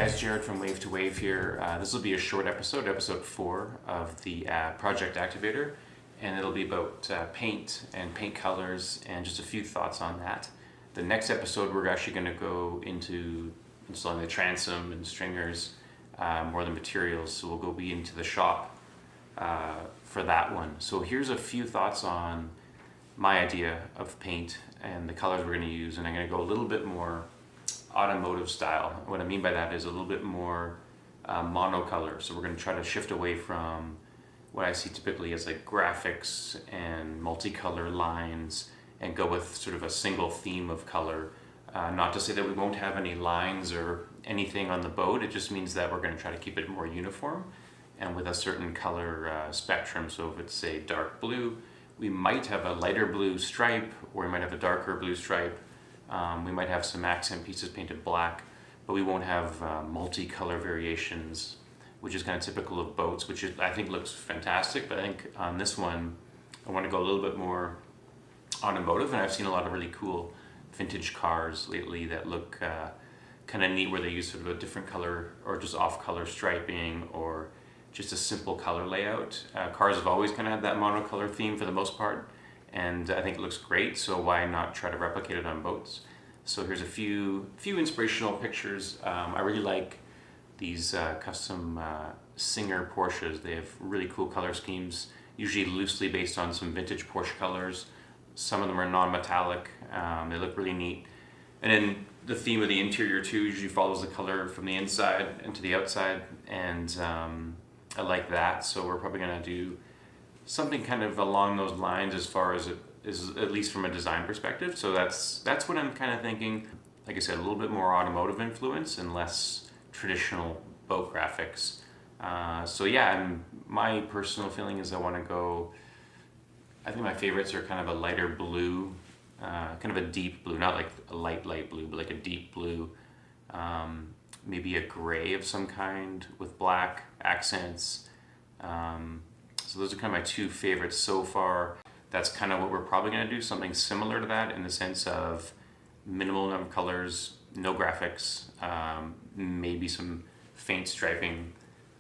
guys, Jared from Wave to Wave here. This will be a short episode, episode 4 of the Project Activator, and it'll be about paint and paint colors and just a few thoughts on that. The next episode we're actually going to go into installing the transom and stringers, more the materials, so we'll go into the shop for that one. So here's a few thoughts on my idea of paint and the colors we're going to use, and I'm going to go a little bit more automotive style. What I mean by that is a little bit more monocolor. So we're going to try to shift away from what I see typically as like graphics and multicolor lines and go with sort of a single theme of color. Not to say that we won't have any lines or anything on the boat, it just means that we're going to try to keep it more uniform and with a certain color spectrum. So if it's say dark blue, we might have a lighter blue stripe, or we might have a darker blue stripe. We might have some accent pieces painted black, but we won't have multicolor variations, which is kind of typical of boats, which I think looks fantastic. But I think on this one, I want to go a little bit more automotive, and I've seen a lot of really cool vintage cars lately that look kind of neat, where they use sort of a different color or just off-color striping or just a simple color layout. Cars have always kind of had that monocolor theme for the most part, and I think it looks great, so why not try to replicate it on boats? So here's a few inspirational pictures. I really like these custom Singer Porsches. They have really cool color schemes, usually loosely based on some vintage Porsche colors. Some of them are non-metallic. They look really neat. And then the theme of the interior too usually follows the color from the inside into the outside, and I like that. So we're probably gonna do something kind of along those lines as far as it is, at least from a design perspective. So that's what I'm kind of thinking. Like I said, a little bit more automotive influence and less traditional boat graphics. So yeah, and my personal feeling is I want to go, I think my favorites are kind of a lighter blue, kind of a deep blue, not like a light blue, but like a deep blue, maybe a gray of some kind with black accents. So those are kind of my two favorites so far. That's kind of what we're probably going to do, something similar to that in the sense of minimal number of colors, no graphics, maybe some faint striping,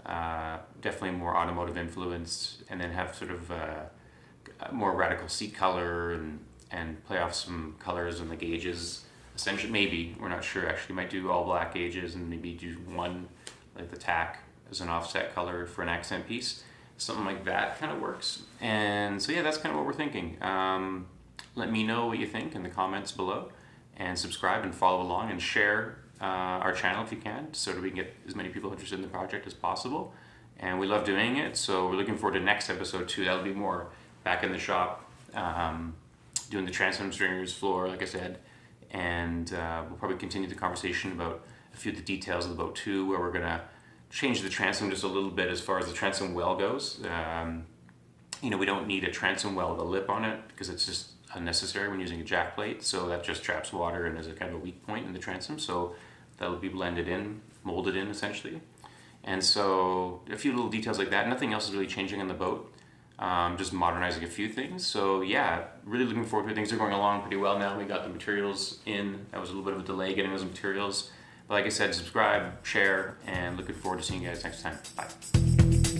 definitely more automotive influence, and then have sort of a more radical seat color and play off some colors on the gauges. Essentially, maybe, we're not sure, actually might do all black gauges and maybe do one, like the tack as an offset color for an accent piece. Something like that kind of works. And so yeah, that's kind of what we're thinking. Let me know what you think in the comments below, and subscribe and follow along and share our channel if you can, so that we can get as many people interested in the project as possible. And we love doing it, so we're looking forward to next episode too. That'll be more back in the shop, doing the transom stringers floor, like I said, and we'll probably continue the conversation about a few of the details of the boat too, where we're gonna change the transom just a little bit as far as the transom well goes. We don't need a transom well with a lip on it because it's just unnecessary when using a jack plate, so that just traps water and is a kind of a weak point in the transom, so that'll be blended in, molded in essentially. And so a few little details like that. Nothing else is really changing on the boat, just modernizing a few things. So yeah, really looking forward to it. Things are going along pretty well now. We got the materials in. That was a little bit of a delay getting those materials. But like I said, subscribe, share, and looking forward to seeing you guys next time. Bye.